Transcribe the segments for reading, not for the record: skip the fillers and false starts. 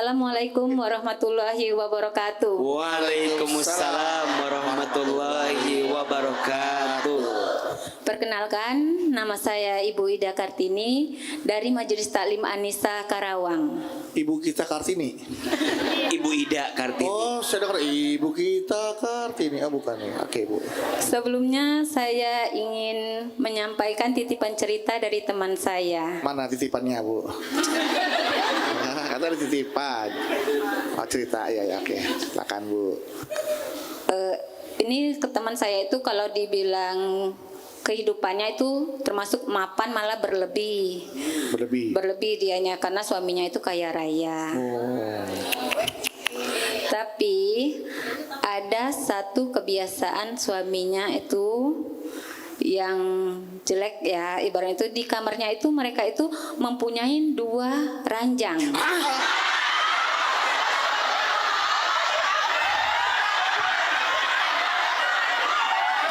Assalamualaikum warahmatullahi wabarakatuh. Waalaikumsalam warahmatullahi wabarakatuh. Perkenalkan, nama saya Ibu Ida Kartini dari Majelis Taklim An-Nisa Karawang. Ibu kita Kartini. Ibu Ida Kartini. Oh, saya dengar Ibu kita Kartini. Ah, bukan ya. Oke, Bu. Sebelumnya saya ingin menyampaikan titipan cerita dari teman saya. Mana titipannya, Bu? Nah, kata ada titipan. Oh, cerita ya, oke. Silakan, Bu. Ini ke teman saya itu kalau dibilang kehidupannya itu termasuk mapan malah berlebih. Berlebih dianya karena suaminya itu kaya raya. Oh. Tapi ada satu kebiasaan suaminya itu yang jelek ya, ibaratnya itu di kamarnya itu mereka itu mempunyai 2 ranjang.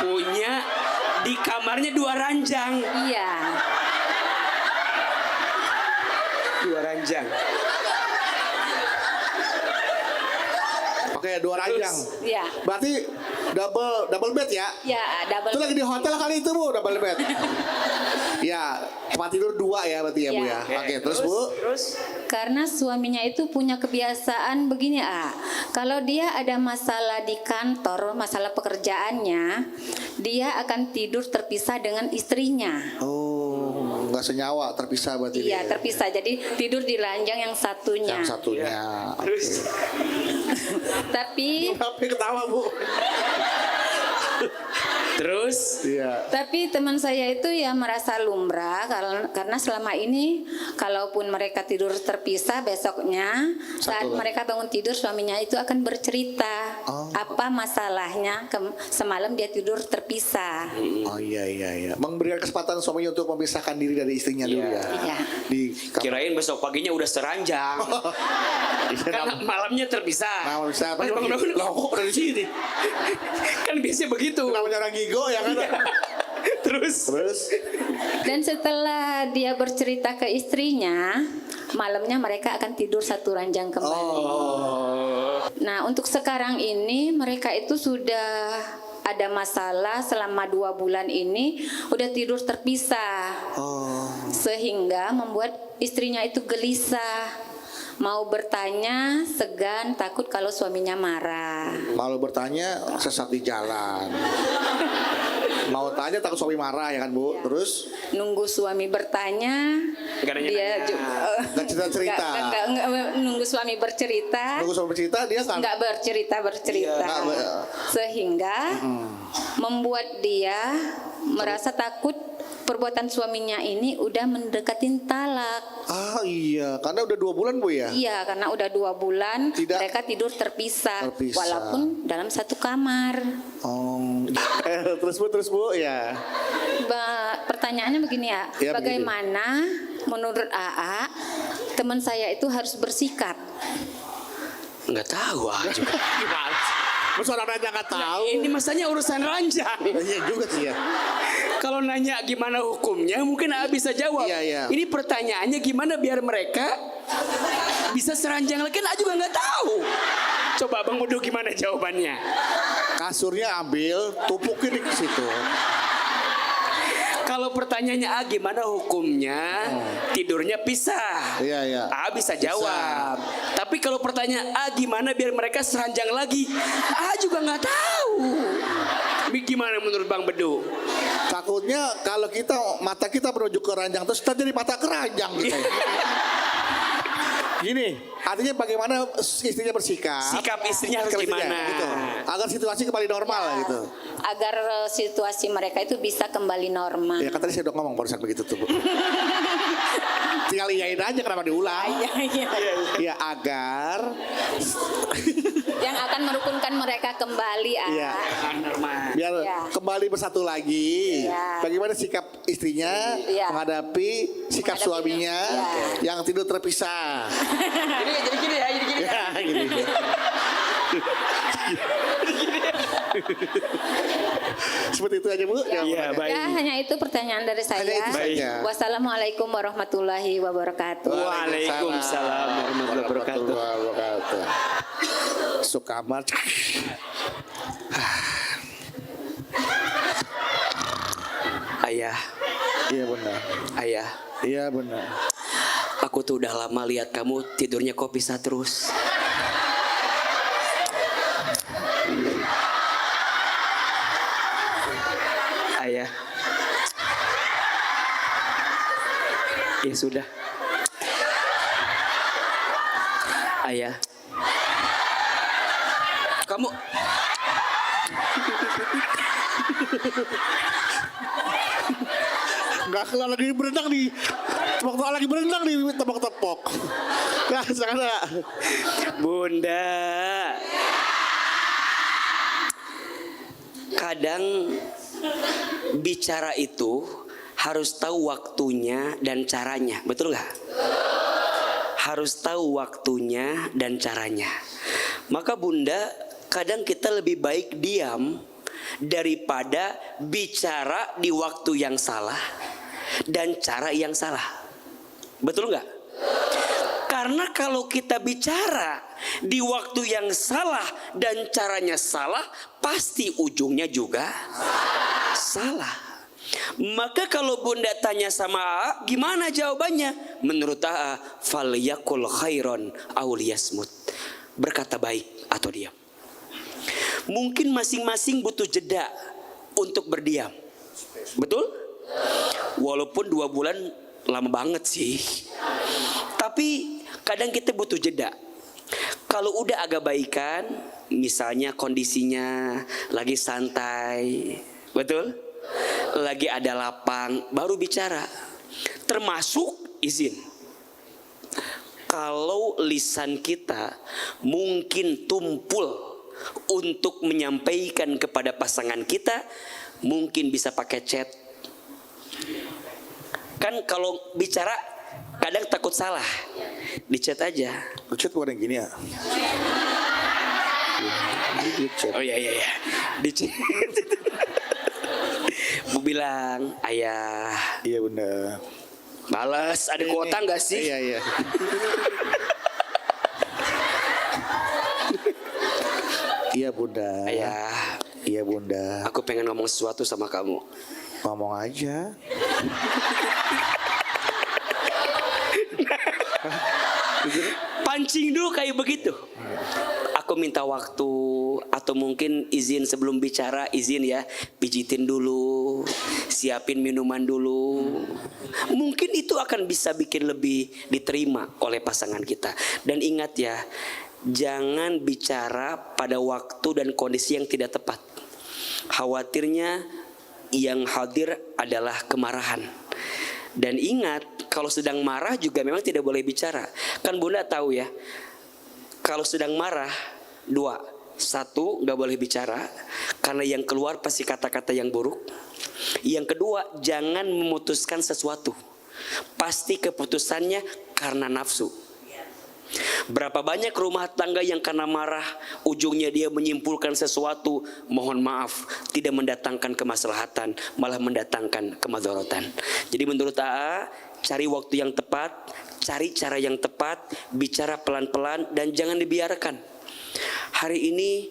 Punya di kamarnya 2 ranjang. Iya. 2 ranjang. Oke, 2 ranjang. Iya. Berarti double bed ya? Ya, double. Itu lagi di hotel kali itu, Bu, double bed. Ya, tempat tidur 2 ya berarti ya, Bu Ya. ya. Oke, terus Bu? Terus Karena suaminya itu punya kebiasaan begini, kalau dia ada masalah di kantor, masalah pekerjaannya, dia akan tidur terpisah dengan istrinya. Oh, nggak senyawa, terpisah berarti. Iya, dia. terpisah. Jadi tidur di ranjang yang satunya. Yang satunya. Terus Tapi Tapi ketawa, Bu. Terus Iya. Tapi teman saya itu ya merasa lumrah karena selama ini kalaupun mereka tidur terpisah, besoknya saat Satu lah. mereka bangun tidur suaminya itu akan bercerita Oh. apa masalahnya semalam dia tidur terpisah. Oh iya. Memberikan kesempatan suaminya untuk memisahkan diri dari istrinya dulu ya. Iya. Di kirain besok paginya udah seranjang. Kan malamnya terpisah. Nah, bisa apa? Pas bangun-bangun, loh kok dari sini? Kan biasanya begitu. namanya orang gigo ya kan. Terus Dan setelah dia bercerita ke istrinya, malamnya mereka akan tidur satu ranjang kembali. Nah, untuk sekarang ini mereka itu sudah ada masalah selama 2 bulan ini udah tidur terpisah. Oh. Sehingga membuat istrinya itu gelisah. Mau bertanya, segan, takut kalau suaminya marah. Malu bertanya sesat di jalan. Mau tanya takut suami marah ya kan, Bu. Ya. Terus Nunggu suami bertanya, Nggak nanya-nanya. nggak cerita-cerita. Nggak, nunggu suami bercerita. Nunggu suami cerita dia kan. Nggak bercerita Iya, nggak. sehingga membuat dia merasa takut perbuatan suaminya ini udah mendekatin talak. Ah iya, karena udah 2 bulan, Bu ya. Iya, karena udah 2 bulan mereka tidur terpisah, Terpisah. walaupun dalam satu kamar. Oh. Terus Bu ya. Pertanyaannya begini ya, Ya, bagaimana menurut AA teman saya itu harus bersikap? nggak tahu juga. Gimana? Masa orang nanya nggak tahu. Ini masanya urusan ranjang. Iya juga sih ya. Kalau nanya gimana hukumnya, mungkin A bisa jawab. Iya. Ini pertanyaannya gimana biar mereka bisa seranjang lagi, kan A juga nggak tahu. Coba Bang Udo gimana jawabannya? Kasurnya ambil, tumpukin di situ. Kalau pertanyaannya A gimana hukumnya, tidurnya pisah. Iya. A bisa jawab. Tapi kalau pertanyaan A gimana biar mereka seranjang lagi, A juga nggak tahu. Gimana menurut Bang Bedu? Takutnya kalau mata kita menuju ke ranjang terus kita jadi mata keranjang gitu. Gini, artinya bagaimana istrinya bersikap. Sikap istrinya harus Sikap istrinya, gimana? gitu. Agar situasi kembali normal gitu. Agar situasi mereka itu bisa kembali normal. Ya kan tadi saya udah ngomong barusan begitu tuh, Bu. Tinggal iyain aja kenapa diulang. Iya. Ya agar Yang akan merukunkan mereka kembali. Iya. Normal. biar Ya. kembali bersatu lagi. Ya. Bagaimana sikap istrinya Ya. menghadapi sikap Menghadapi suaminya ya. yang tidur terpisah. Jadi gini ya, jadi gini. Ya, gini. Seperti itu aja Bu. Iya, jawabannya. baik. Ya, hanya itu pertanyaan dari saya. Hanya itu saja. Wassalamualaikum warahmatullahi wabarakatuh. Waalaikumsalam warahmatullahi wabarakatuh. wabarakatuh. Suka amat. Ayah, Iya benar. ayah, Iya benar. aku tuh udah lama lihat kamu tidurnya kok bisa terus. Ayah. Ya sudah. Ayah. Kamu Nggak kelar lagi berenang nih. Tepok-tepok lagi berenang nih, tepok-tepok. Nah, sana. Bunda. Kadang bicara itu harus tahu waktunya dan caranya, betul nggak? Harus tahu waktunya dan caranya. Maka Bunda, kadang kita lebih baik diam daripada bicara di waktu yang salah dan cara yang salah. Betul nggak? Karena kalau kita bicara di waktu yang salah dan caranya salah, pasti ujungnya juga salah. Maka kalau Bunda tanya sama A, gimana jawabannya? Menurut A, falyakul khairon aw liyasmut. Berkata baik atau diam. Mungkin masing-masing butuh jeda untuk berdiam. Betul? Walaupun 2 bulan lama banget sih. Tapi kadang kita butuh jeda. Kalau udah agak baikan, misalnya kondisinya lagi santai, betul? Lagi ada lapang, baru bicara. Termasuk izin. Kalau lisan kita mungkin tumpul untuk menyampaikan kepada pasangan kita, mungkin bisa pakai chat. Kan kalau bicara kadang takut salah, di chat aja. Chat bukan yang gini ya? Di chat. Oh iya, di chat. Bu bilang, ayah. Iya benar. Balas, ada kuota nggak sih? Iya, iya. Iya Bunda. Ayah, Iya Bunda. aku pengen ngomong sesuatu sama kamu. Ngomong aja. Pancing dulu kayak begitu. Aku minta waktu atau mungkin izin sebelum bicara, izin ya, pijitin dulu, siapin minuman dulu. Mungkin itu akan bisa bikin lebih diterima oleh pasangan kita. Dan ingat ya, jangan bicara pada waktu dan kondisi yang tidak tepat. Khawatirnya yang hadir adalah kemarahan. Dan ingat, kalau sedang marah juga memang tidak boleh bicara. Kan Bunda tahu ya, kalau sedang marah, 2, 1 nggak boleh bicara karena yang keluar pasti kata-kata yang buruk. Yang kedua, jangan memutuskan sesuatu. Pasti keputusannya karena nafsu. Berapa banyak rumah tangga yang karena marah ujungnya dia menyimpulkan sesuatu, mohon maaf, tidak mendatangkan kemaslahatan, malah mendatangkan kemadharatan. Jadi menurut AA, cari waktu yang tepat, cari cara yang tepat, bicara pelan-pelan dan jangan dibiarkan. Hari ini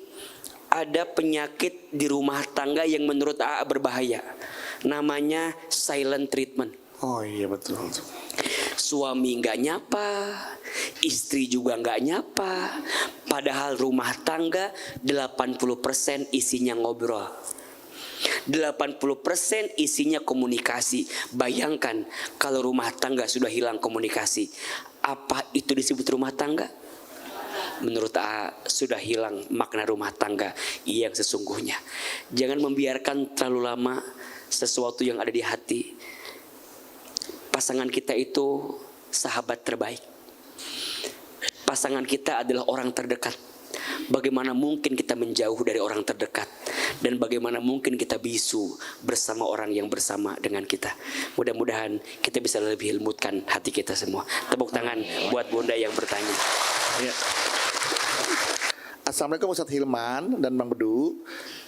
ada penyakit di rumah tangga yang menurut AA berbahaya. Namanya silent treatment. Oh iya betul. Suami nggak nyapa, istri juga nggak nyapa. Padahal rumah tangga 80% isinya ngobrol. 80% isinya komunikasi. Bayangkan kalau rumah tangga sudah hilang komunikasi. Apa itu disebut rumah tangga? Menurut A, sudah hilang makna rumah tangga yang sesungguhnya. Jangan membiarkan terlalu lama sesuatu yang ada di hati. Pasangan kita itu sahabat terbaik. Pasangan kita adalah orang terdekat. Bagaimana mungkin kita menjauh dari orang terdekat? Dan bagaimana mungkin kita bisu bersama orang yang bersama dengan kita? Mudah-mudahan kita bisa lebih lembutkan hati kita semua. Tepuk tangan buat Bunda yang bertanya. Ya. Assalamualaikum Ustadz Hilman dan Bang Bedu.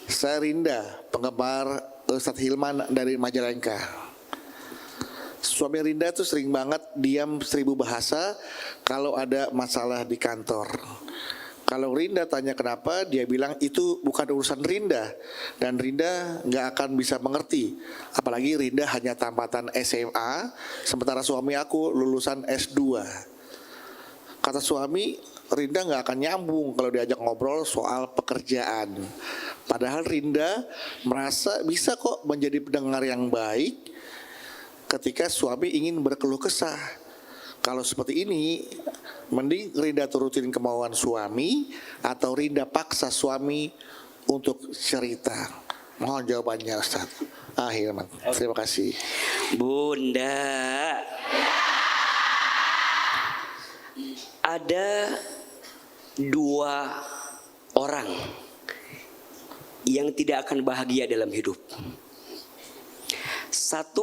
Saya Rinda, penggemar Ustadz Hilman dari Majalengka. Suami Rinda tuh sering banget diam 1000 bahasa kalau ada masalah di kantor. Kalau Rinda tanya kenapa, dia bilang itu bukan urusan Rinda. Dan Rinda nggak akan bisa mengerti. Apalagi Rinda hanya tampatan SMA, sementara suami aku lulusan S2. Kata suami, Rinda nggak akan nyambung kalau diajak ngobrol soal pekerjaan. Padahal Rinda merasa bisa kok menjadi pendengar yang baik ketika suami ingin berkeluh kesah. Kalau seperti ini, mending Rinda turutin kemauan suami atau Rinda paksa suami untuk cerita. Mohon jawabannya Ustaz. Hilman, terima kasih. Bunda, ada 2 orang yang tidak akan bahagia dalam hidup. 1,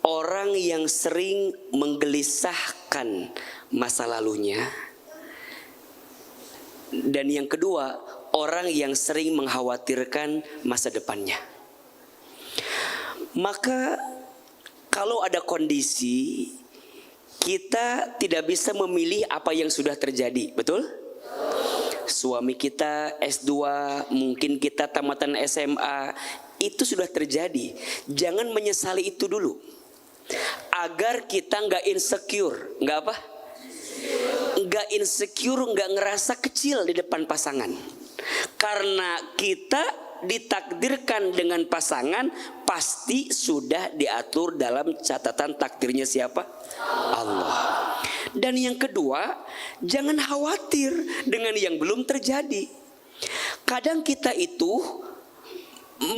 orang yang sering menggelisahkan masa lalunya. Dan yang kedua, orang yang sering mengkhawatirkan masa depannya. Maka kalau ada kondisi, kita tidak bisa memilih apa yang sudah terjadi, betul? Suami kita S2, mungkin kita tamatan SMA, itu sudah terjadi. Jangan menyesali itu dulu, agar kita nggak insecure, nggak apa? Nggak insecure, nggak ngerasa kecil di depan pasangan. Karena kita ditakdirkan dengan pasangan pasti sudah diatur dalam catatan takdirnya siapa? Allah. Dan yang kedua, jangan khawatir dengan yang belum terjadi. Kadang kita itu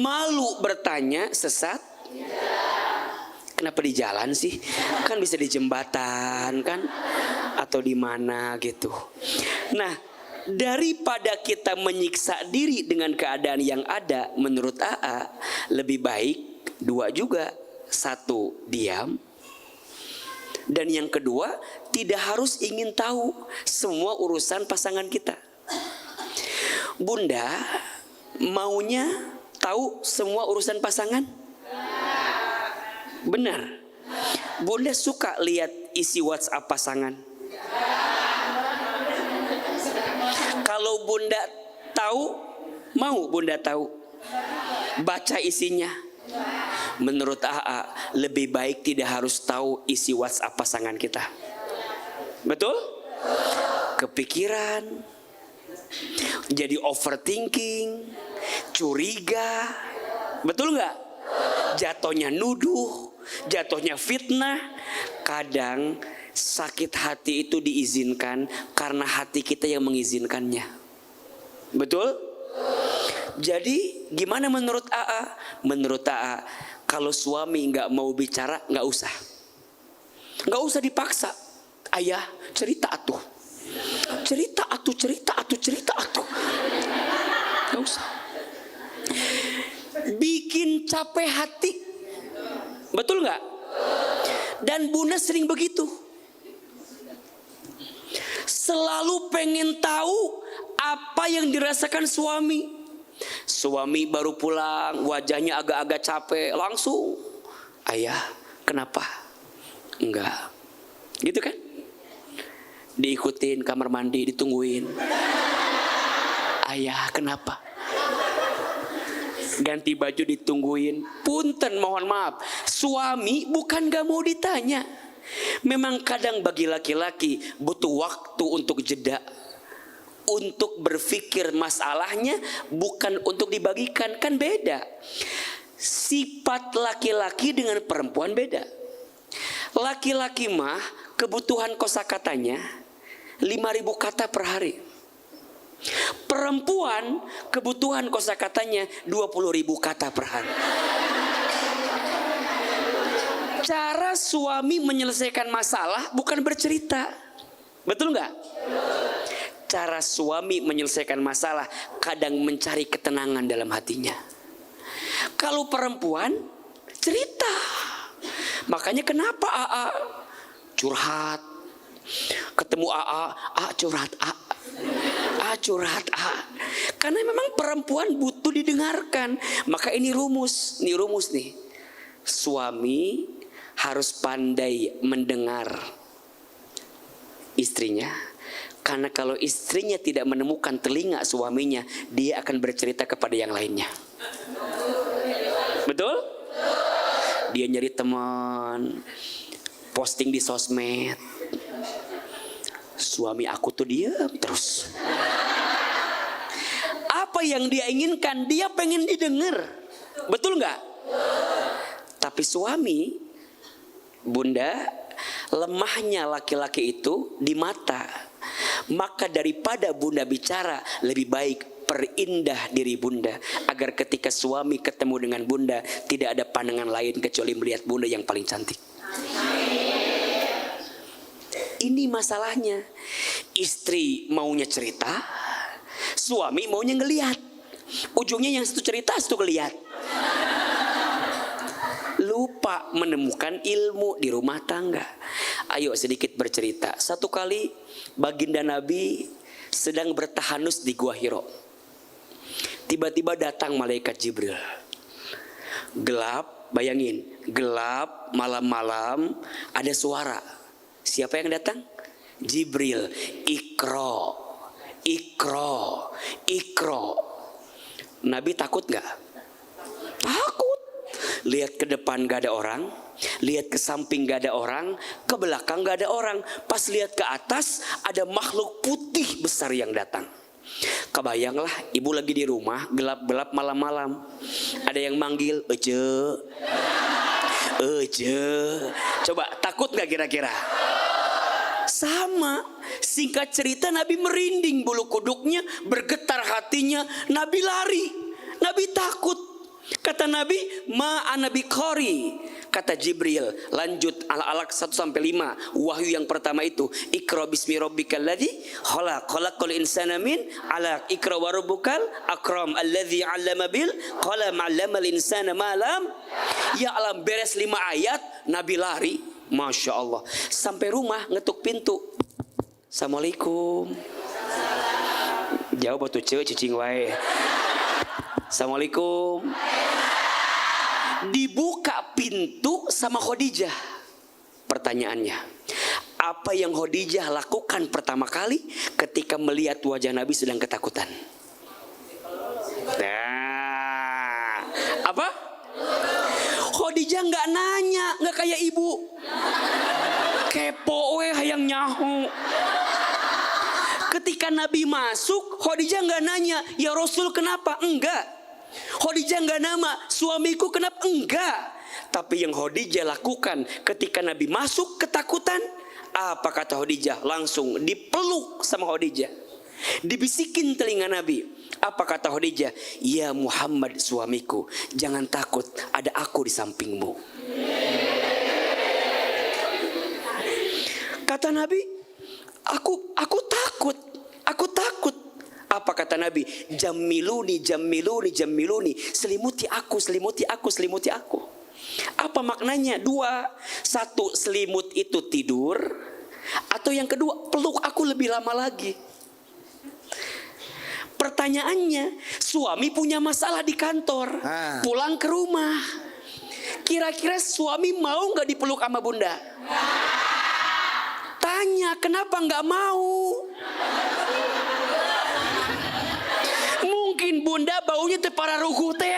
malu bertanya sesat. Kenapa di jalan sih? Kan bisa di jembatan kan? Atau di mana gitu. Nah, daripada kita menyiksa diri dengan keadaan yang ada, menurut AA lebih baik 2 juga. 1, diam. Dan yang kedua, tidak harus ingin tahu semua urusan pasangan kita. Bunda maunya tahu semua urusan pasangan? Benar. Bunda suka lihat isi WhatsApp pasangan? Kalau Bunda tahu, mau Bunda tahu? Baca isinya. Menurut AA lebih baik tidak harus tahu isi WhatsApp pasangan kita. Betul? Kepikiran, jadi overthinking, curiga. Betul nggak? Jatuhnya nuduh, jatuhnya fitnah. Kadang sakit hati itu diizinkan karena hati kita yang mengizinkannya. Betul? Jadi gimana menurut AA? Menurut AA, kalau suami nggak mau bicara, nggak usah. Nggak usah dipaksa. Ayah, cerita atuh. Cerita atuh, cerita atuh, cerita atuh. Nggak usah. Bikin capek hati. Betul nggak? Dan Bunda sering begitu. Selalu pengen tahu apa yang dirasakan suami. Suami baru pulang, wajahnya agak-agak capek, langsung, ayah, kenapa? Enggak. Gitu kan? Diikutin kamar mandi, ditungguin. Ayah, kenapa? Ganti baju ditungguin. Punten, mohon maaf. Suami bukan gak mau ditanya. Memang kadang bagi laki-laki butuh waktu untuk jeda, untuk berpikir masalahnya, bukan untuk dibagikan. Kan beda. Sifat laki-laki dengan perempuan beda. Laki-laki mah kebutuhan kosakatanya 5.000 kata per hari. Perempuan kebutuhan kosakatanya 20.000 kata per hari. Cara suami menyelesaikan masalah bukan bercerita. Betul nggak? Cara suami menyelesaikan masalah kadang mencari ketenangan dalam hatinya. Kalau perempuan cerita. Makanya kenapa AA curhat? Ketemu AA curhat. Curhat. Karena memang perempuan butuh didengarkan. Maka ini rumus nih. Suami harus pandai mendengar istrinya. Karena kalau istrinya tidak menemukan telinga suaminya, dia akan bercerita kepada yang lainnya. Betul? Dia nyari teman, posting di sosmed. Suami aku tuh diam terus. Apa yang dia inginkan, dia pengen didengar. Betul nggak? Tapi suami, bunda, lemahnya laki-laki itu di mata. Maka daripada bunda bicara, lebih baik perindah diri bunda. Agar ketika suami ketemu dengan bunda, tidak ada pandangan lain kecuali melihat bunda yang paling cantik. Ini masalahnya. Istri maunya cerita, suami maunya ngelihat. Ujungnya yang satu cerita, satu ngelihat. Lupa menemukan ilmu di rumah tangga. Ayo sedikit bercerita. Satu kali baginda Nabi sedang bertahanus di Gua Hiro. Tiba-tiba datang malaikat Jibril. Gelap, bayangin, gelap, malam-malam, ada suara. Siapa yang datang? Jibril. Iqra, Iqra, Iqra. Nabi takut gak? Takut. Lihat ke depan gak ada orang, lihat ke samping gak ada orang, ke belakang gak ada orang. Pas lihat ke atas ada makhluk putih besar yang datang. Kebayanglah ibu lagi di rumah, gelap-gelap malam-malam. Ada yang manggil, Ece. Coba takut gak kira-kira? Sama. Singkat cerita Nabi merinding bulu kuduknya, bergetar hatinya. Nabi lari, Nabi takut. Kata Nabi, ana biqari. Kata Jibril, lanjut Al-Alaq 1-5. Wahyu yang pertama itu, Iqra bismi rabbikal ladzi khalaq, khalaqal insana min 'alaq. Iqra wa rabbukal akram alladzi 'allama bil qalam 'allamal insana ma lam ya'lam. Beres 5 ayat, Nabi lari. Masya Allah. Sampai rumah ngetuk pintu. Assalamualaikum. Jawab tuh cewek cicing wae. Assalamualaikum. Dibuka pintu sama Khadijah. Pertanyaannya, apa yang Khadijah lakukan pertama kali ketika melihat wajah Nabi sedang ketakutan? Nah, apa? Khadijah nggak nanya, nggak kayak ibu. Kepo hayang nyahu. Ketika Nabi masuk, Khadijah nggak nanya, ya Rasul kenapa? Enggak. Khadijah nggak nama, suamiku kenapa? Enggak. Tapi yang Khadijah lakukan ketika Nabi masuk ketakutan, apa kata Khadijah? Langsung dipeluk sama Khadijah, dibisikin telinga Nabi. Apa kata Khadijah? Ya Muhammad suamiku, jangan takut, ada aku di sampingmu. Kata Nabi, aku takut. Apa kata Nabi? Jamiluni, jamiluni, jamiluni. Selimuti aku, selimuti aku, selimuti aku. Apa maknanya? 2. 1, selimut itu tidur. Atau yang kedua, peluk aku lebih lama lagi. Pertanyaannya, suami punya masalah di kantor, pulang ke rumah. Kira-kira suami mau gak dipeluk sama bunda? Tanya, kenapa gak mau? Mungkin bunda baunya teh para rugu teh,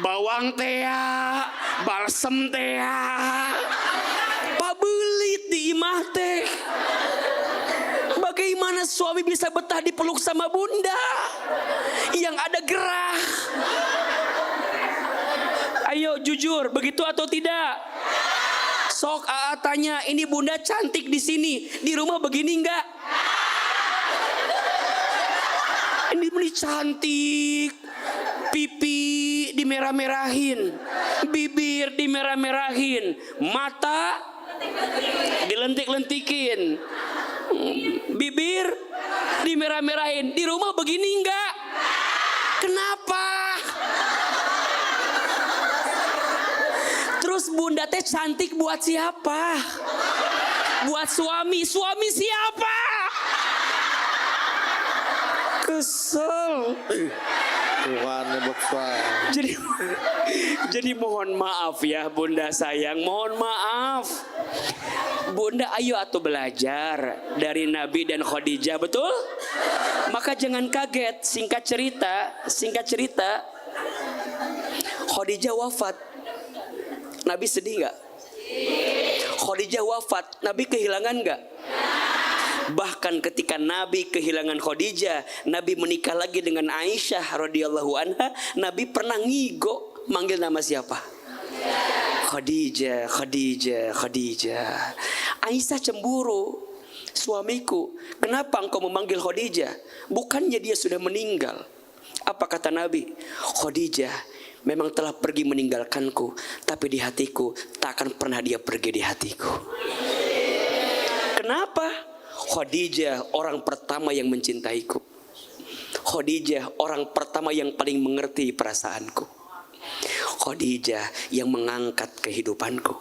bawang teh, balsem teh, pabelit di imah teh. Bagaimana suami bisa betah dipeluk sama bunda yang ada gerah? Ayo jujur, begitu atau tidak? Sok tanya, ini bunda cantik di sini, di rumah begini enggak? Ini cantik, pipi dimerah-merahin, bibir dimerah-merahin, mata dilentik-lentikin, bibir dimerah-merahin. Di rumah begini enggak? Kenapa? Terus bunda teh cantik buat siapa? Buat suami. Suami siapa? Kesel. Tuhan buat suami. Jadi mohon maaf ya Bunda sayang, mohon maaf. Bunda ayo atuh belajar dari Nabi dan Khadijah, betul? Maka jangan kaget, singkat cerita. Khadijah wafat. Nabi sedih nggak? Khadijah wafat, Nabi kehilangan nggak? Bahkan ketika Nabi kehilangan Khadijah, Nabi menikah lagi dengan Aisyah radhiyallahu anha, Nabi pernah ngigo manggil nama siapa? Khadijah. Aisyah cemburu. Suamiku, kenapa engkau memanggil Khadijah? Bukannya dia sudah meninggal. Apa kata Nabi? Khadijah memang telah pergi meninggalkanku, tapi di hatiku tak akan pernah dia pergi di hatiku. Kenapa? Khadijah orang pertama yang mencintaiku. Khadijah orang pertama yang paling mengerti perasaanku. Khadijah yang mengangkat kehidupanku.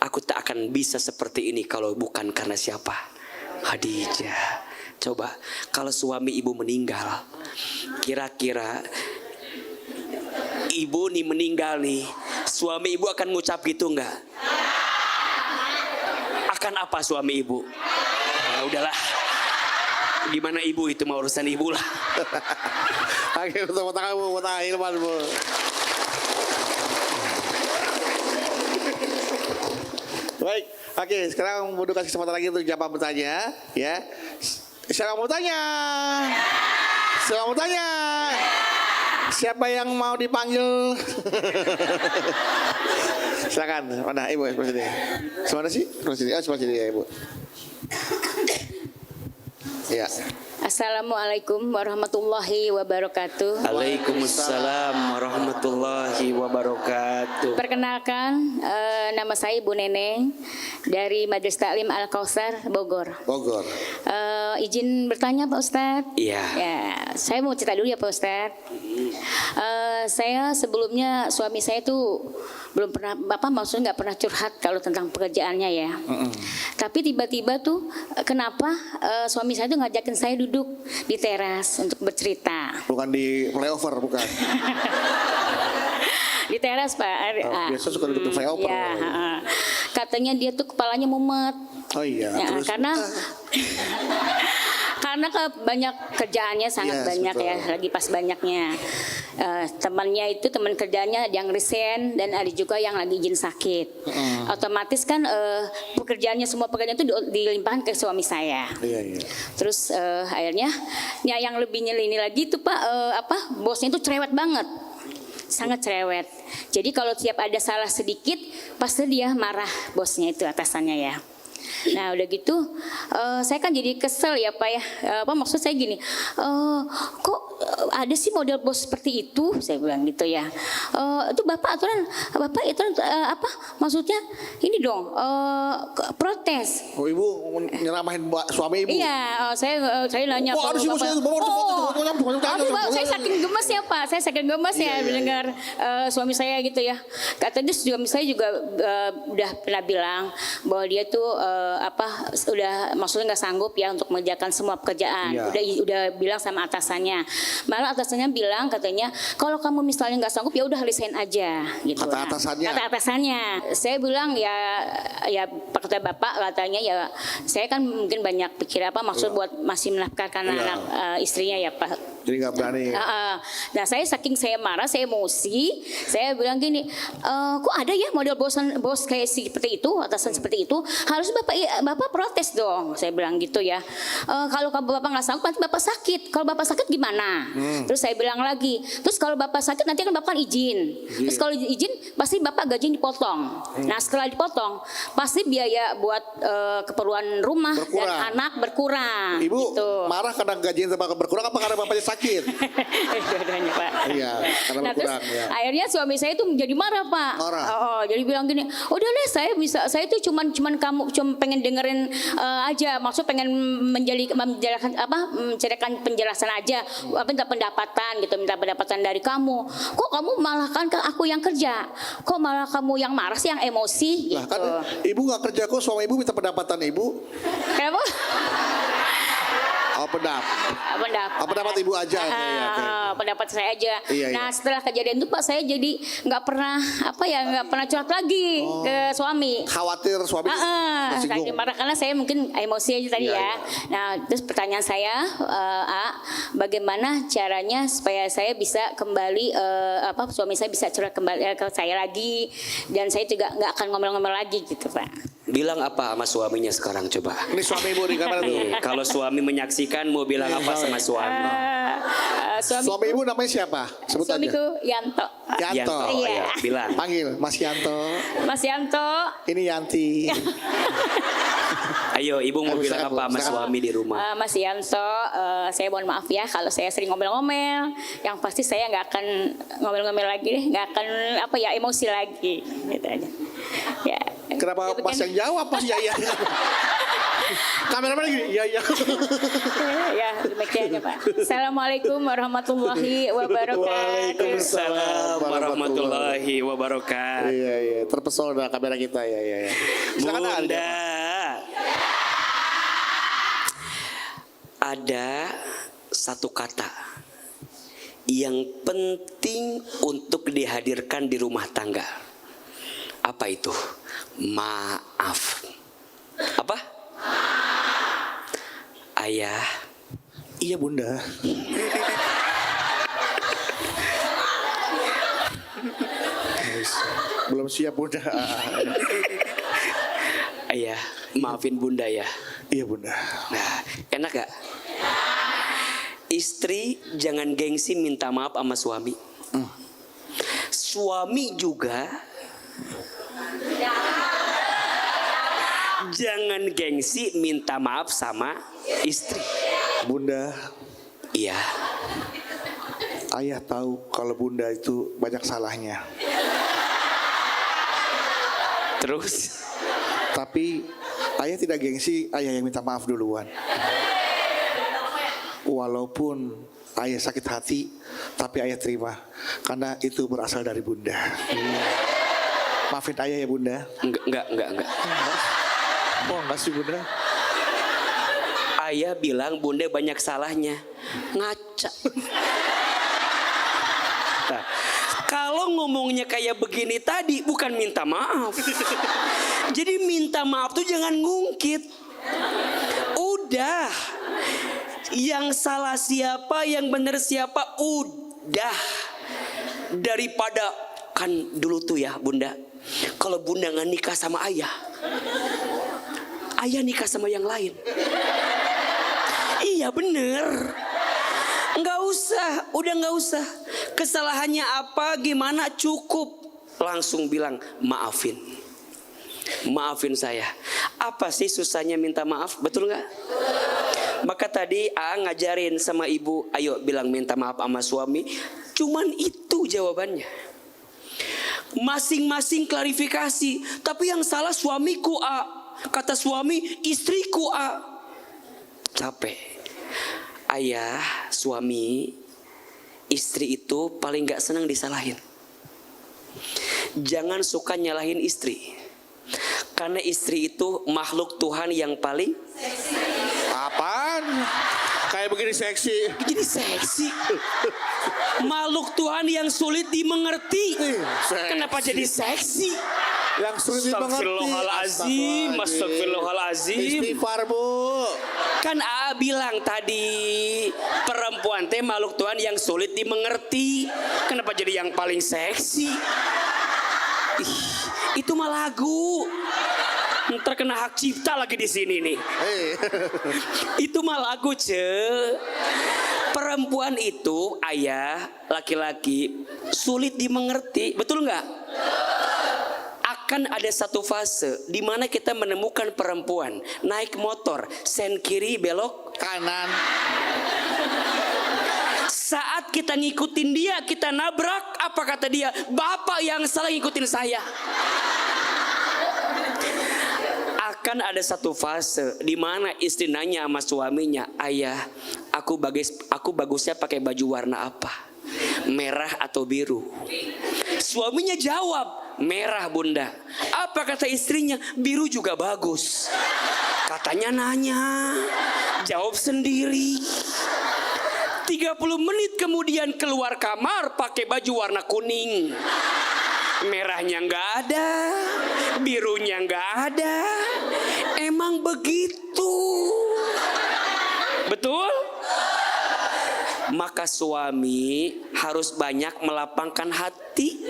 Aku tak akan bisa seperti ini kalau bukan karena siapa? Khadijah. Coba kalau suami ibu meninggal, kira-kira ibu nih meninggal nih, suami ibu akan ngucap gitu enggak? Akan apa suami ibu? Ya udahlah, gimana ibu itu mau urusan ibu lah. Oke, tepuk tanganmu, tepuk tangan Hilmanmu. Baik, oke, sekarang Budu kasih kesempatan lagi untuk jawab bertanya, ya. Siapa mau tanya? Siapa mau tanya? Siapa yang mau dipanggil? Silakan. Mana Ibu sebelah sini? Semana sih? Sebelah sini. Sebelah sini ya Ibu. Ya. Assalamualaikum warahmatullahi wabarakatuh. Waalaikumsalam warahmatullahi wabarakatuh. Perkenalkan, nama saya Ibu Neneng dari Majelis Taklim Al Kausar Bogor. Bogor. Izin bertanya Pak Ustadz. Iya. Ya, saya mau cerita dulu ya Pak Ustadz. Saya sebelumnya suami saya tuh belum pernah, maksudnya nggak pernah curhat kalau tentang pekerjaannya ya. Tapi tiba-tiba tuh kenapa suami saya tuh ngajakin saya duduk di teras untuk bercerita. Bukan di flyover, bukan. Di teras Pak. Biasa suka duduk di flyover. Ya, katanya dia tuh kepalanya mumet. Oh iya. Ya, Terus, karena banyak kerjaannya sangat Yes, banyak betul. ya, lagi pas banyaknya. Temannya itu teman kerjanya ada yang resign dan ada juga yang lagi izin sakit. Otomatis kan pekerjaannya, semua pekerjaan itu dilimpahkan ke suami saya. Iya. Terus akhirnya ya yang lebih nyelini lagi itu Pak, bosnya itu cerewet banget. Sangat cerewet. Jadi kalau tiap ada salah sedikit pasti dia marah, bosnya itu, atasannya ya. Nah udah gitu saya kan jadi kesel ya Pak ya. Maksud saya gini, kok ada sih model bos seperti itu, saya bilang gitu ya. Itu Bapak aturan maksudnya ini dong, protes. Oh Ibu nyeramahin suami Ibu? Iya, saya nanya. Wah, harus Ibu, saya saking gemes ya Pak, saya saking gemes ya mendengar suami saya gitu ya. Katanya suami saya juga udah pernah bilang bahwa dia tuh udah maksudnya nggak sanggup ya untuk mengerjakan semua pekerjaan. Udah bilang sama atasannya. Malah atasannya bilang katanya kalau kamu misalnya nggak sanggup ya udah resign aja gitu. Kata atasannya. Kata atasannya. Saya bilang ya kata Bapak katanya ya saya kan mungkin banyak pikir maksud buat masih menafkahkan anak istrinya ya Pak. Jadi nggak berani. Nah saya saking saya marah, saya emosi, saya bilang gini, kok ada ya model bos kayak seperti itu, atasan seperti itu, harus bapak protes dong, saya bilang gitu ya. Kalau bapak nggak sanggup nanti bapak sakit, kalau bapak sakit gimana? Terus saya bilang lagi, terus kalau bapak sakit nanti kan bapak izin, terus kalau izin pasti bapak gaji dipotong. Nah setelah dipotong pasti biaya buat keperluan rumah dan anak berkurang. Ibu gitu. marah karena gajinya bapak berkurang apa karena bapaknya sakit? Dua-duanya Pak. Iya, karena Nah, terus berkurang. Ya. akhirnya suami saya itu menjadi marah Pak. Marah. Jadi bilang gini, udah deh saya tuh cuman pengen dengerin aja, maksud pengen menceritakan penjelasan aja, minta pendapatan dari kamu. Kok kamu malah kan aku yang kerja, kok malah kamu yang marah sih, yang emosi Lah gitu. kan Ibu nggak kerja kok, suami Ibu minta pendapatan Ibu. Kenapa? Oh, pendapat ibu aja. Oke. Pendapat saya aja. Iya, Nah, iya. setelah kejadian itu Pak, saya jadi nggak pernah curhat lagi ke suami. Khawatir suami tersinggung. Karena saya mungkin emosi aja tadi Iya, ya. iya. Nah, terus pertanyaan saya, bagaimana caranya supaya saya bisa kembali, suami saya bisa curhat kembali ke saya lagi, dan saya juga nggak akan ngomel-ngomel lagi gitu Pak. Bilang apa sama suaminya sekarang coba? Ini suami ibu di kamar tuh. Nih, kalau suami menyaksikan mau bilang apa sama suami? Suami ibu namanya siapa? Sebut aja. Suamiku Yanto. Yanto. Iya. Ya, bilang. Panggil Mas Yanto. Mas Yanto. Ini Yanti. Ayo, ibu mau bilang Silakan, apa sama silakan. suami di rumah? Mas Yanto, saya mohon maaf ya kalau saya sering ngomel-ngomel. Yang pasti saya nggak akan ngomel-ngomel lagi deh, nggak akan emosi lagi, gitu aja. Ya. Kenapa Gitu Mas kan. yang jawab? Mas ya. Kameramen gini, ya. Ya, demikian ya Pak. Assalamualaikum warahmatullahi wabarakatuh. Waalaikumsalam warahmatullahi wabarakatuh. Iya. Terpesona kamera kita ya. Silakan Anda. Bunda, ada satu kata yang penting untuk dihadirkan di rumah tangga. Apa itu? Maaf. Apa? Ayah. Iya Bunda. Belum siap Bunda. Ayah, maafin Bunda ya. Iya Bunda. Nah, enak gak? Istri jangan gengsi minta maaf sama suami. Suami juga jangan gengsi minta maaf sama istri. Bunda, Iya. ayah tahu kalau Bunda itu banyak salahnya. Terus Tapi ayah tidak gengsi, ayah yang minta maaf duluan. Walaupun ayah sakit hati, tapi ayah terima. Karena itu berasal dari Bunda. Maafin ayah ya Bunda. enggak. Oh enggak sih Bunda. Ayah bilang Bunda banyak salahnya. Ngaca. Nah, kalau ngomongnya kayak begini tadi bukan minta maaf. Jadi minta maaf tuh jangan ngungkit. Udah. Yang salah siapa, yang benar siapa, udah. Daripada kan dulu tuh ya Bunda, kalau Bunda nggak nikah sama ayah, ayah nikah sama yang lain. Iya bener. Udah nggak usah. Kesalahannya apa, gimana, cukup. Langsung bilang maafin. Maafin saya. Apa sih susahnya minta maaf, betul nggak? Maka tadi ngajarin sama ibu, ayo bilang minta maaf sama suami. Cuman itu jawabannya. Masing-masing klarifikasi. Tapi yang salah suamiku kata suami istriku Capek. Ayah, suami, istri itu paling gak senang disalahin. Jangan suka nyalahin istri. Karena istri itu makhluk Tuhan yang paling Apaan? Kayak begini seksi. jadi seksi. Makhluk Tuhan yang sulit dimengerti. Seksi. Kenapa jadi seksi? Yang sulit dimengerti. Astagfirullahalazim. Istighfar Bu. Kan bilang tadi perempuan teh makhluk Tuhan yang sulit dimengerti. Kenapa jadi yang paling seksi? Ih, itu mah lagu. Ntar kena hak cipta lagi di sini nih. Itu mah lagu Perempuan itu ayah, laki-laki sulit dimengerti, betul nggak? Akan ada satu fase di mana kita menemukan perempuan naik motor, sen kiri belok Kanan. Saat kita ngikutin dia, kita nabrak, apa kata dia? Bapak yang salah ngikutin saya. Akan ada satu fase di mana istri nanya sama suaminya, ayah, aku bagusnya pakai baju warna apa? Merah atau biru? Suaminya jawab, merah Bunda. Apa kata istrinya? Biru juga bagus. Katanya nanya, jawab sendiri. 30 menit kemudian keluar kamar pakai baju warna kuning. Merahnya nggak ada, birunya nggak ada. Emang begitu. Betul? Maka suami harus banyak melapangkan hati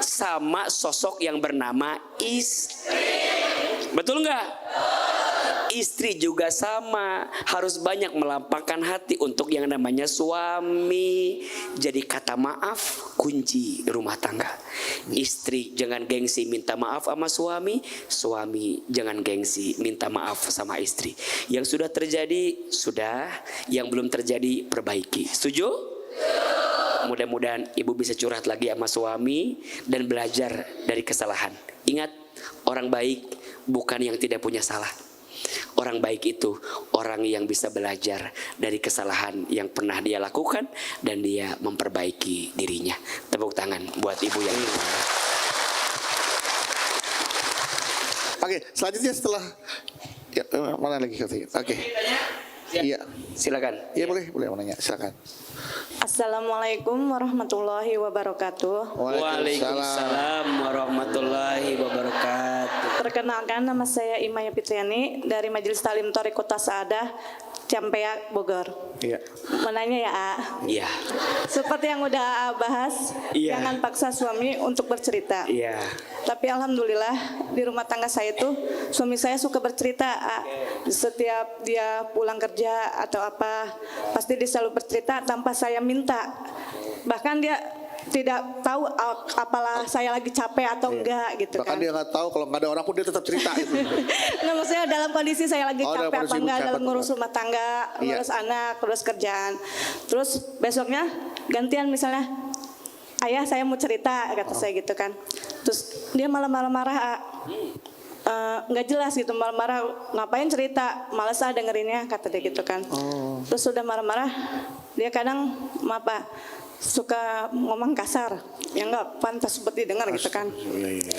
sama sosok yang bernama istri. Betul nggak? Istri juga sama, harus banyak melapangkan hati untuk yang namanya suami. Jadi kata maaf kunci rumah tangga. Istri jangan gengsi minta maaf sama suami, suami jangan gengsi minta maaf sama istri. Yang sudah terjadi sudah, yang belum terjadi perbaiki. Setuju? Mudah-mudahan ibu bisa curhat lagi sama suami dan belajar dari kesalahan. Ingat, orang baik bukan yang tidak punya salah. Orang baik itu orang yang bisa belajar dari kesalahan yang pernah dia lakukan dan dia memperbaiki dirinya. Tepuk tangan buat ibu yang ini. Oke, selanjutnya setelah ya, mana lagi katanya? Oke. Iya, Silakan. iya boleh mau nanya, silakan. Assalamualaikum warahmatullahi wabarakatuh. Waalaikumsalam warahmatullahi wabarakatuh. Perkenalkan, nama saya Imaya Fitriani dari Majelis Talim Thariqut Sa'adah, Ciampea, Bogor. Iya. Menanya ya, A. Iya. Seperti yang udah A bahas, Iya. jangan paksa suami untuk bercerita. Iya. Tapi alhamdulillah di rumah tangga saya tuh suami saya suka bercerita, A. Setiap dia pulang kerja atau apa, pasti dia selalu bercerita tanpa saya minta. Bahkan dia tidak tahu apalah saya lagi capek atau enggak gitu Bahkan kan. dia nggak tahu kalau nggak ada orang pun dia tetap cerita gitu. Nah, maksudnya dalam kondisi saya lagi Oh, dalam capek apa kondisi enggak capek dalam ngurus apa. rumah tangga, Iya. ngurus anak, ngurus kerjaan. Terus besoknya gantian misalnya, ayah saya mau cerita kata saya gitu kan. Terus dia malah marah-marah, nggak jelas gitu, marah-marah, ngapain cerita, malas dengerinnya kata dia gitu kan. Terus sudah marah-marah, dia kadang apa suka ngomong kasar yang nggak pantas buat didengar gitu kan. Iya.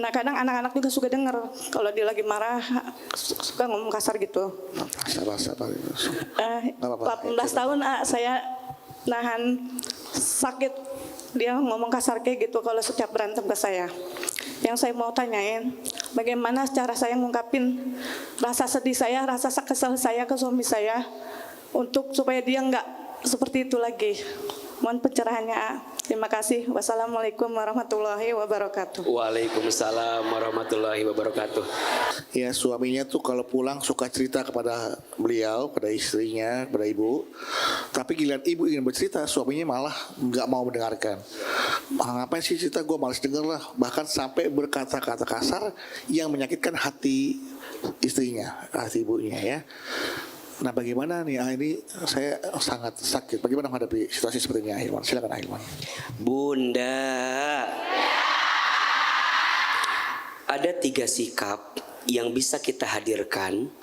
Nah kadang anak-anak juga suka denger kalau dia lagi marah suka ngomong kasar gitu. Sabar. Nggak apa-apa. 18 tahun saya nahan sakit dia ngomong kasar kayak gitu kalau setiap berantem ke saya. Yang saya mau tanyain, bagaimana cara saya ngungkapin rasa sedih saya, rasa kesal saya ke suami saya untuk supaya dia nggak seperti itu lagi. Mohon pencerahannya. Terima kasih. Wassalamualaikum warahmatullahi wabarakatuh. Waalaikumsalam warahmatullahi wabarakatuh. Ya, suaminya tuh kalau pulang suka cerita kepada beliau, pada istrinya, kepada ibu. Tapi giliran ibu ingin bercerita, suaminya malah nggak mau mendengarkan. Ngapain sih cerita, gue malas denger lah. Bahkan sampai berkata-kata kasar yang menyakitkan hati istrinya, hati ibunya ya. Nah bagaimana nih, ini saya sangat sakit. Bagaimana menghadapi situasi seperti ini, Ahilman? Silakan Ahilman. Bunda, ada 3 sikap yang bisa kita hadirkan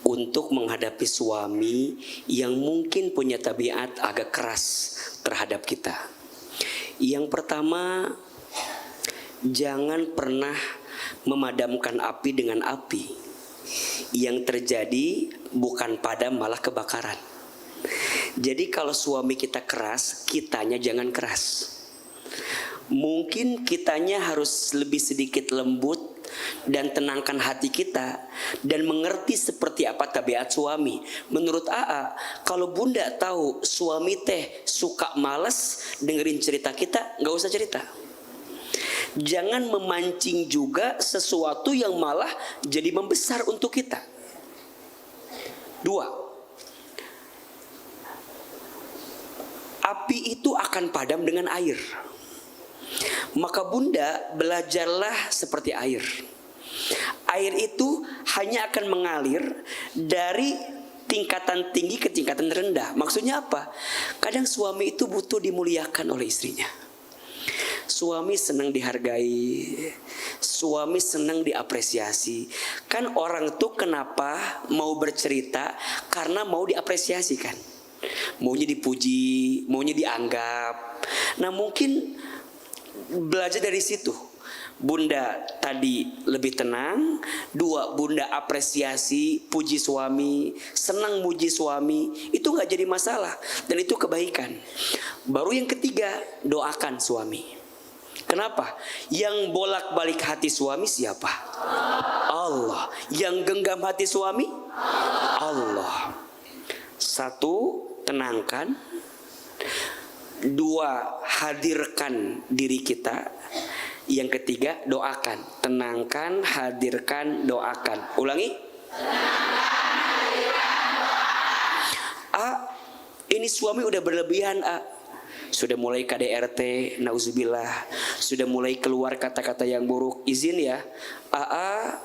untuk menghadapi suami yang mungkin punya tabiat agak keras terhadap kita. Yang pertama, jangan pernah memadamkan api dengan api. Yang terjadi bukan padam malah kebakaran. Jadi kalau suami kita keras, kitanya jangan keras. Mungkin kitanya harus lebih sedikit lembut dan tenangkan hati kita dan mengerti seperti apa tabiat suami. Menurut AA, kalau bunda tahu suami teh suka males dengerin cerita kita, nggak usah cerita. Jangan memancing juga sesuatu yang malah jadi membesar untuk kita. 2, api itu akan padam dengan air. Maka bunda belajarlah seperti air. Air itu hanya akan mengalir dari tingkatan tinggi ke tingkatan rendah. Maksudnya apa? Kadang suami itu butuh dimuliakan oleh istrinya. Suami senang dihargai, suami senang diapresiasi. Kan orang tuh kenapa mau bercerita? Karena mau diapresiasi kan. Maunya dipuji, maunya dianggap. Nah mungkin belajar dari situ. Bunda tadi lebih tenang. 2, Bunda apresiasi, puji suami, senang muji suami, itu nggak jadi masalah dan itu kebaikan. Baru yang ketiga, doakan suami. Kenapa? Yang bolak-balik hati suami siapa? Allah. Yang genggam hati suami? Allah. 1, tenangkan. 2, hadirkan diri kita. Yang ketiga, doakan. Tenangkan, hadirkan, doakan. Ulangi. A, ini suami udah berlebihan, A. Sudah mulai KDRT, nauzubillah. Sudah mulai keluar kata-kata yang buruk. Izin ya, AA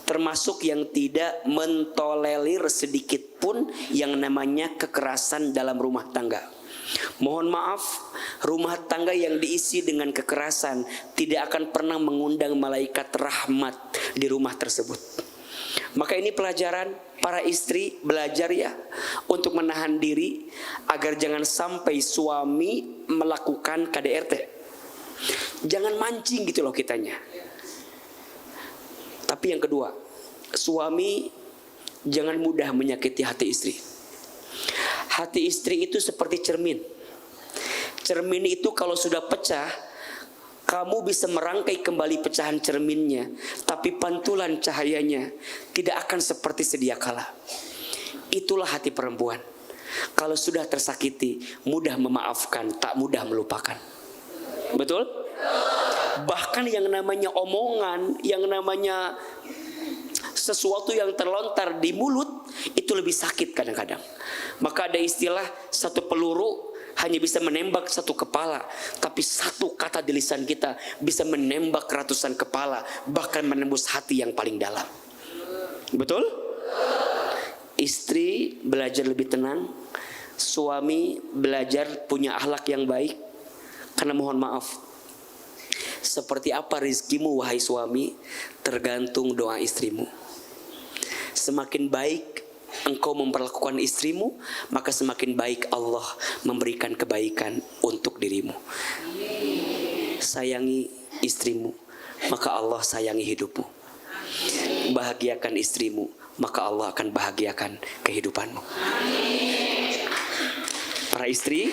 termasuk yang tidak mentolerir sedikit pun yang namanya kekerasan dalam rumah tangga. Mohon maaf, rumah tangga yang diisi dengan kekerasan tidak akan pernah mengundang malaikat rahmat di rumah tersebut. Maka ini pelajaran, para istri belajar ya untuk menahan diri agar jangan sampai suami melakukan KDRT. Jangan mancing gitu loh kitanya. Tapi yang kedua, suami jangan mudah menyakiti hati istri. Hati istri itu seperti cermin. Cermin itu kalau sudah pecah, kamu bisa merangkai kembali pecahan cerminnya, tapi pantulan cahayanya tidak akan seperti sedia kala. Itulah hati perempuan. Kalau sudah tersakiti, mudah memaafkan, tak mudah melupakan. Betul? Bahkan yang namanya omongan, yang namanya sesuatu yang terlontar di mulut, itu lebih sakit kadang-kadang. Maka ada istilah, satu peluru hanya bisa menembak satu kepala, tapi satu kata di lisan kita bisa menembak ratusan kepala, bahkan menembus hati yang paling dalam. Betul? Istri belajar lebih tenang, suami belajar punya akhlak yang baik. Karena mohon maaf, seperti apa rizkimu wahai suami, tergantung doa istrimu. Semakin baik engkau memperlakukan istrimu, maka semakin baik Allah memberikan kebaikan untuk dirimu. Sayangi istrimu, maka Allah sayangi hidupmu. Bahagiakan istrimu, maka Allah akan bahagiakan kehidupanmu. Para istri,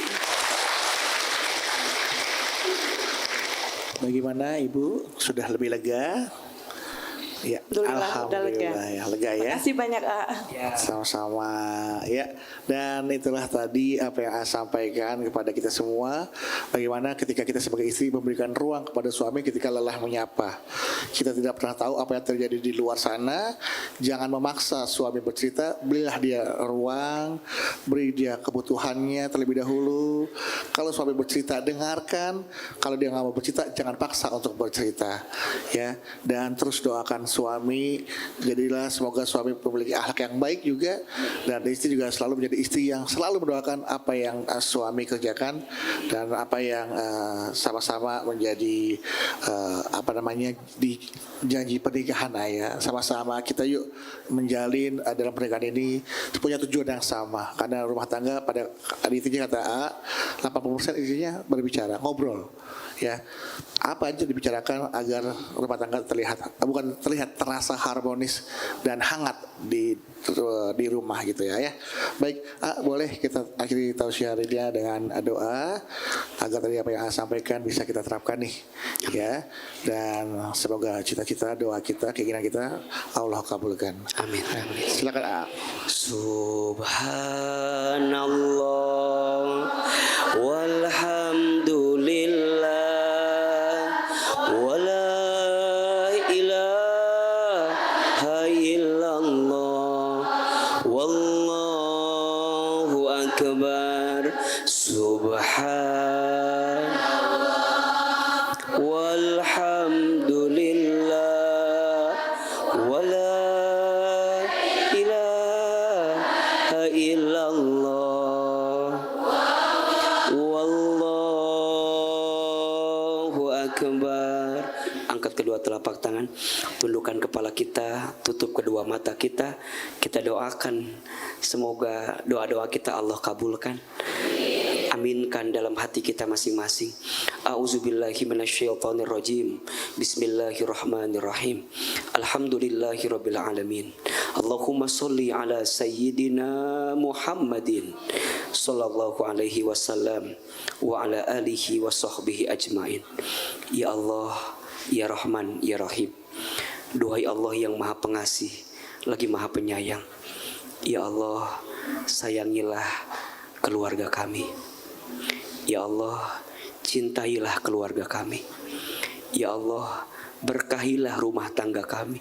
bagaimana Ibu? Sudah lebih lega? Ya, alhamdulillah ya, lega ya. Terima kasih banyak, A. Sama-sama ya. Dan itulah tadi apa yang A sampaikan kepada kita semua, bagaimana ketika kita sebagai istri memberikan ruang kepada suami ketika lelah menyapa. Kita tidak pernah tahu apa yang terjadi di luar sana. Jangan memaksa suami bercerita, berilah dia ruang, beri dia kebutuhannya terlebih dahulu. Kalau suami bercerita, dengarkan. Kalau dia nggak mau bercerita, jangan paksa untuk bercerita ya. Dan terus doakan suami, jadilah semoga suami memiliki akhlak yang baik juga, dan istri juga selalu menjadi istri yang selalu mendoakan apa yang suami kerjakan dan apa yang sama-sama menjadi di janji pernikahan ya. Sama-sama kita yuk menjalin dalam pernikahan ini punya tujuan yang sama, karena rumah tangga pada intinya kata A, 80% isinya berbicara, ngobrol ya. Apa aja dibicarakan agar rumah tangga terasa harmonis dan hangat di rumah gitu ya. Baik, boleh kita akhiri tausiahnya dengan doa agar tadi apa yang sampaikan bisa kita terapkan nih ya. Dan semoga cita-cita, doa kita, keinginan kita Allah kabulkan. amin. Amin. Silakan A. Subhanallah walhamdulillah wala ilaha illallah wallahu akbar. Subhanallah walhamdulillah wala ilaha illallah wallahu akbar. Angkat kedua telapak tangan, tundukkan kepala kita, tutup kedua mata kita. Kita doakan semoga doa-doa kita Allah kabulkan. Amin. diaminkan dalam hati kita masing-masing. A'udzubillahi minasyaitonirrajim. Bismillahirrahmanirrahim. Alhamdulillahirabbil alamin. Allahumma sholli ala sayyidina Muhammadin sallallahu alaihi wasallam wa ala alihi wa sahbihi ajmain. Ya Allah, ya Rahman, ya Rahim. Duhai Allah yang Maha Pengasih lagi Maha Penyayang. Ya Allah, sayangilah keluarga kami. Ya Allah, cintailah keluarga kami. Ya Allah, berkahilah rumah tangga kami.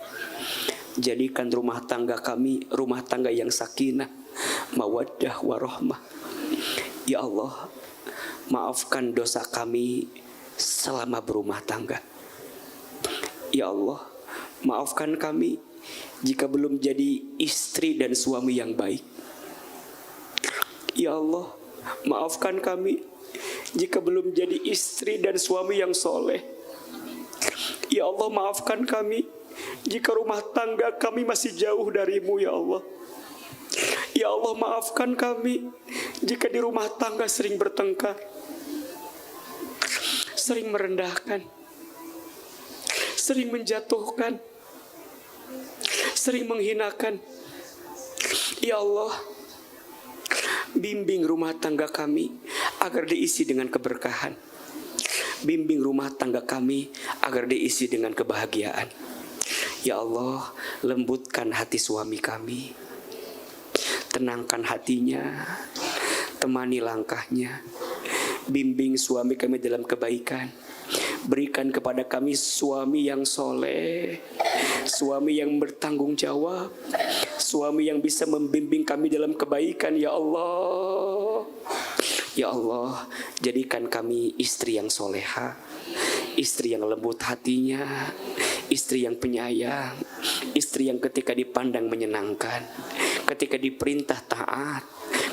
Jadikan rumah tangga kami rumah tangga yang sakinah, mawaddah, warahmah. Ya Allah, maafkan dosa kami selama berumah tangga. Ya Allah, maafkan kami jika belum jadi istri dan suami yang baik. Ya Allah, maafkan kami jika belum jadi istri dan suami yang soleh. Ya Allah, maafkan kami jika rumah tangga kami masih jauh darimu, ya Allah. Ya Allah, maafkan kami jika di rumah tangga sering bertengkar, sering merendahkan, sering menjatuhkan, sering menghinakan. Ya Allah, bimbing rumah tangga kami agar diisi dengan keberkahan. Bimbing rumah tangga kami agar diisi dengan kebahagiaan. Ya Allah, lembutkan hati suami kami. Tenangkan hatinya, temani langkahnya. Bimbing suami kami dalam kebaikan. Berikan kepada kami suami yang soleh, suami yang bertanggung jawab, suami yang bisa membimbing kami dalam kebaikan. Ya Allah, ya Allah, jadikan kami istri yang soleha, istri yang lembut hatinya, istri yang penyayang, istri yang ketika dipandang menyenangkan, ketika diperintah taat,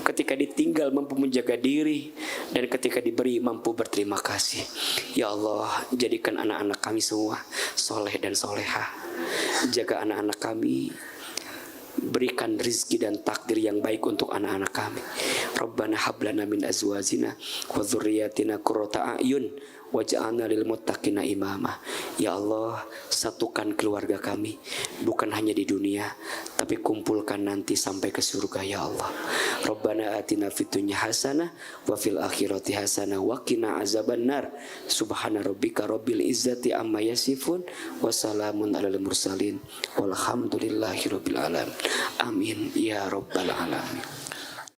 ketika ditinggal mampu menjaga diri, dan ketika diberi mampu berterima kasih. Ya Allah, jadikan anak-anak kami semua soleh dan soleha. Jaga anak-anak kami, berikan rizki dan takdir yang baik untuk anak-anak kami. Rabbana hablana min azwajina wa dzurriyyatina qurrata a'yun waj'alna lil muttaqina imama. Ya Allah, satukan keluarga kami bukan hanya di dunia, tapi kumpulkan nanti sampai ke surga, ya Allah. Rabbana atina fid dunya hasanah wa fil akhirati hasanah wa qina azabannar. Subhana rabbika rabbil izzati amma yasifun wa salamun alal mursalin walhamdulillahi rabbil alamin. Amin ya rabbal alamin.